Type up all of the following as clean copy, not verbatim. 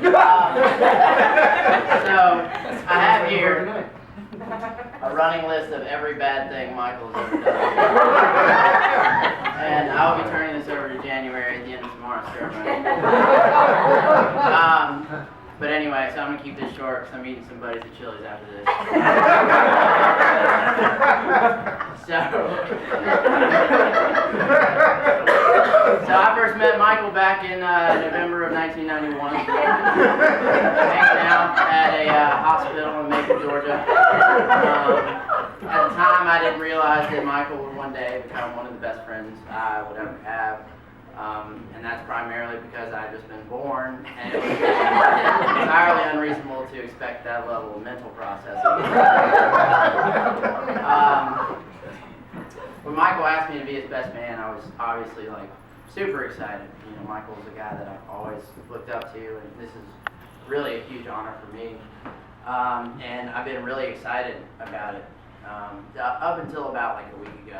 So I have here a running list of every bad thing Michael has ever done. And I'll be turning this over to January at the end of tomorrow's ceremony. But anyway, so I'm going to keep this short because I'm eating some buddies at Chili's after this. So I first met Michael back in November of 1991, hanging out at a hospital in Macon, Georgia. At the time, I didn't realize that Michael would one day become one of the best friends I would ever have. And that's primarily because I had just been born, and it was entirely unreasonable to expect that level of mental processing. When Michael asked me to be his best man, I was obviously super excited. You know, Michael's a guy that I've always looked up to, and this is really a huge honor for me. And I've been really excited about it up until about a week ago.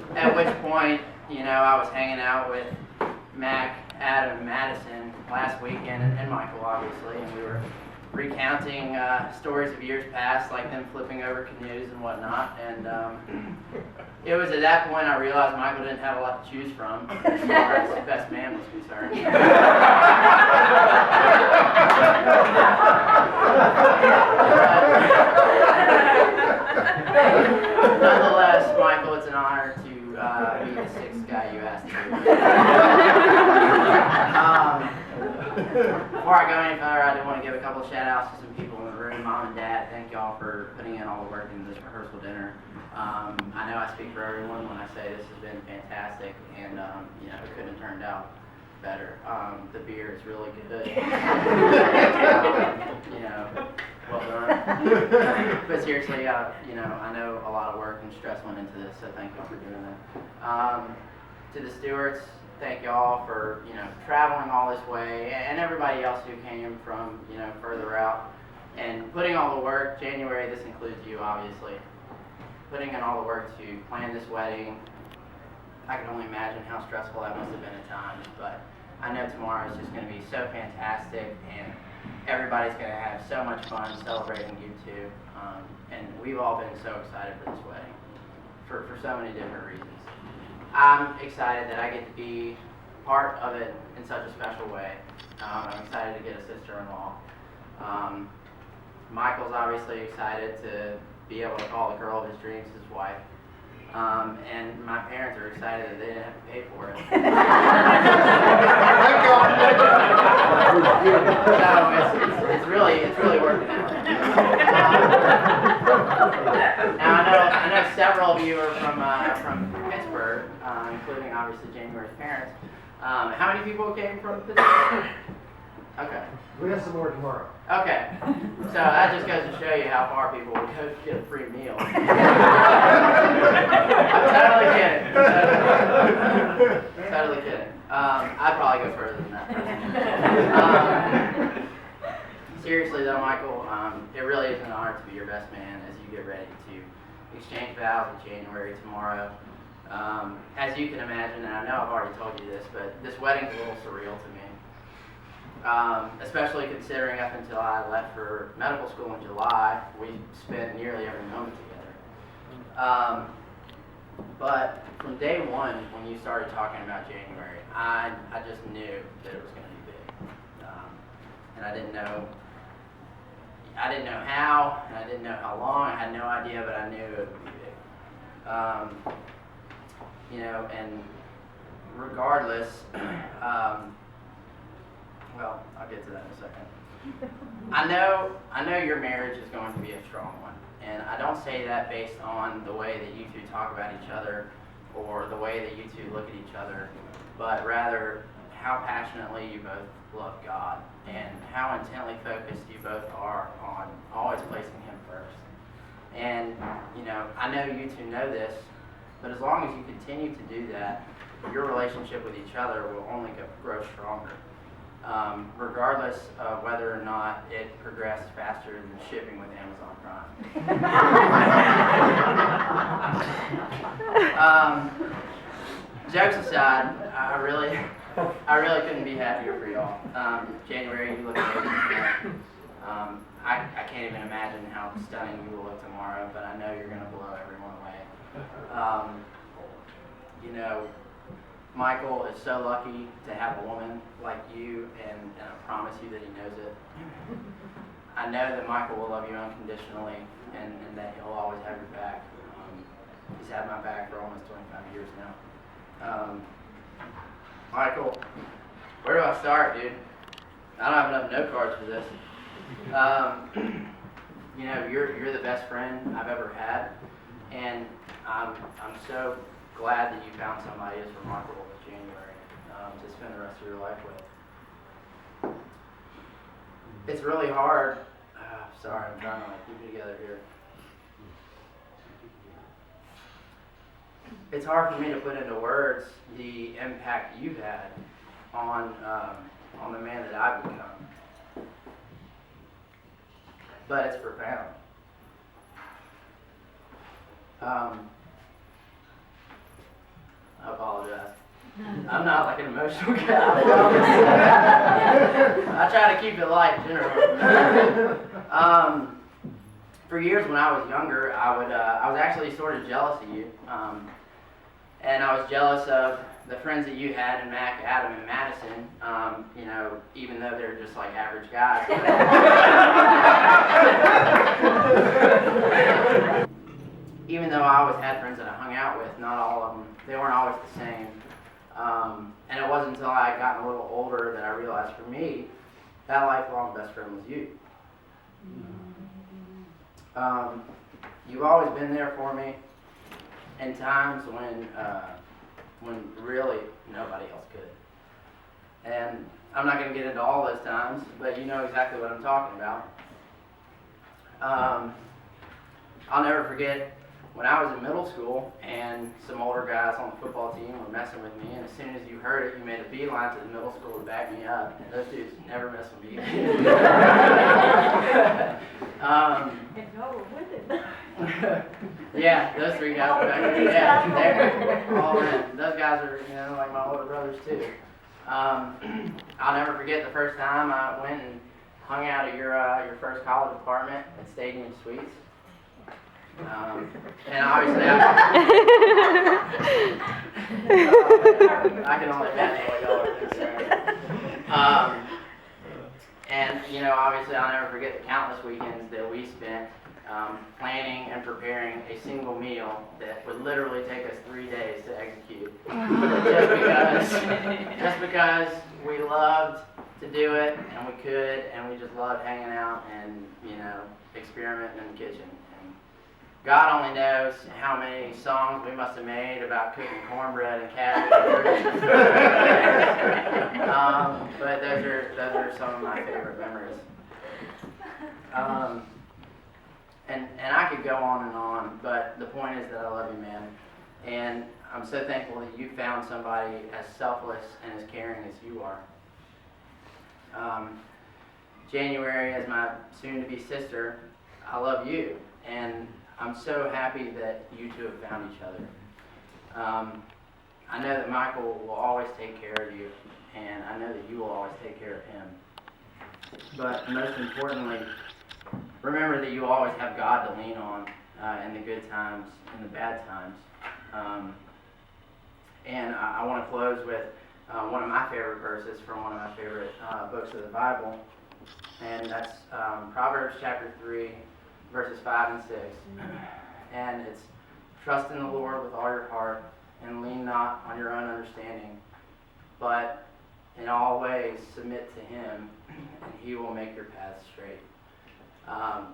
And at which point, you know, I was hanging out with Mac, Adam, and Madison last weekend, and Michael, obviously, and we were recounting stories of years past, like them flipping over canoes and whatnot. And it was at that point I realized Michael didn't have a lot to choose from as far as best man was concerned. Nonetheless, Michael, it's an honor to be the sixth guy you asked to. Before I go any further, I do want to give a couple of shout outs to some people in the room. Mom and Dad, thank y'all for putting in all the work into this rehearsal dinner. I know I speak for everyone when I say this has been fantastic, and you know, it couldn't have turned out better. The beer is really good. You know, well done. But seriously, you know, I know a lot of work and stress went into this, so thank y'all for doing that. To the stewards, thank y'all for, you know, traveling all this way, and everybody else who came from, you know, further out, and putting all the work. January, this includes you, obviously. Putting in all the work to plan this wedding. I can only imagine how stressful that must have been at times, but I know tomorrow is just going to be so fantastic, and everybody's going to have so much fun celebrating you two. And we've all been so excited for this wedding for so many different reasons. I'm excited that I get to be part of it in such a special way. I'm excited to get a sister-in-law. Michael's obviously excited to be able to call the girl of his dreams his wife. And my parents are excited that they didn't have to pay for it. So it's really working out. Now I know several of you are from Pittsburgh, including obviously January's parents. How many people came from Pittsburgh? Okay. We got some more tomorrow. Okay. So that just goes to show you how far people would go to get a free meal. I'm totally kidding. Totally kidding. I'd probably go further than that. Seriously though, Michael, it really is an honor to be your best man as you get ready to exchange vows in January tomorrow. As you can imagine, and I know I've already told you this, but this wedding's a little surreal to me. Especially considering up until I left for medical school in July, we spent nearly every moment together. But from day one, when you started talking about January, I just knew that it was going to be big. And I didn't know how, and I didn't know how long. I had no idea, but I knew it would be big. You know, and regardless, well, I'll get to that in a second. I know your marriage is going to be a strong one, and I don't say that based on the way that you two talk about each other or the way that you two look at each other, but rather how passionately you both love God and how intently focused you both are on always placing Him first. And, you know, I know you two know this, but as long as you continue to do that, your relationship with each other will only grow stronger. Regardless of whether or not it progressed faster than shipping with Amazon Prime. Jokes aside, I I really couldn't be happier for y'all. January, you look amazing tonight. I can't even imagine how stunning you will look tomorrow, but I know you're going to blow everyone away. You know, Michael is so lucky to have a woman like you, and I promise you that he knows it. I know that Michael will love you unconditionally, and that he'll always have your back. He's had my back for almost 25 years now. Michael, where do I start, dude? I don't have enough note cards for this. You know, you're the best friend I've ever had, and I'm so glad that you found somebody as remarkable as January to spend the rest of your life with. It's really hard. Sorry, I'm trying to keep it together here. It's hard for me to put into words the impact you've had on the man that I've become. But it's profound. I apologize. I'm not like an emotional guy. I try to keep it light generally. For years when I was younger, I was actually sort of jealous of you. And I was jealous of the friends that you had in Mac, Adam, and Madison, you know, even though they're just like average guys. Even though I always had friends that I hung out with, not all of them, they weren't always the same. And it wasn't until I had gotten a little older that I realized for me, that lifelong best friend was you. You've always been there for me in times when really nobody else could. And I'm not going to get into all those times, but you know exactly what I'm talking about. I'll never forget when I was in middle school and some older guys on the football team were messing with me, and as soon as you heard it, you made a beeline to the middle school to back me up, and those dudes never mess with me again. Yeah, those three guys were back there. Yeah, they're all in. Those guys are, you know, like my older brothers too. I'll never forget the first time I went and hung out at your first college apartment at Stadium Suites. And obviously I can only imagine what y'all are thinking. And you know, obviously I'll never forget the countless weekends that we spent planning and preparing a single meal that would literally take us 3 days to execute. just because we loved to do it, and we could, and we just loved hanging out and, you know, experimenting in the kitchen. And God only knows how many songs we must have made about cooking cornbread and cabbage. But those are some of my favorite memories. And I could go on, but the point is that I love you, man. And I'm so thankful that you found somebody as selfless and as caring as you are. January, as my soon-to-be sister, I love you. And I'm so happy that you two have found each other. I know that Michael will always take care of you, and I know that you will always take care of him. But most importantly, remember that you always have God to lean on in the good times and the bad times. And I want to close with one of my favorite verses from one of my favorite books of the Bible, and that's Proverbs chapter 3, verses 5 and 6. And it's, trust in the Lord with all your heart, and lean not on your own understanding, but in all ways submit to Him, and He will make your paths straight.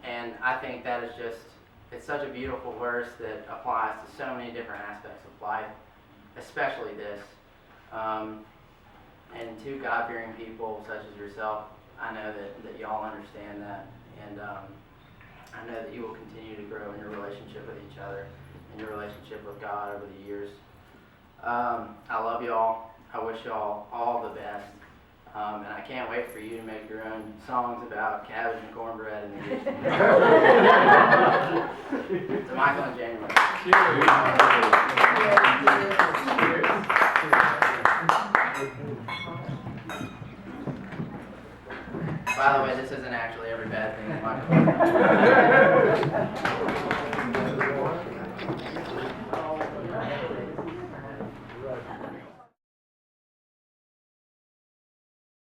And I think that is just, it's such a beautiful verse that applies to so many different aspects of life, especially this. And to God-fearing people such as yourself, I know that y'all understand that, and I know that you will continue to grow in your relationship with each other and your relationship with God over the years. I love y'all. I wish y'all all the best. And I can't wait for you to make your own songs about cabbage and cornbread in the kitchen. To Michael and January. Cheers. Cheers. Cheers. By the way, this isn't actually every bad thing in my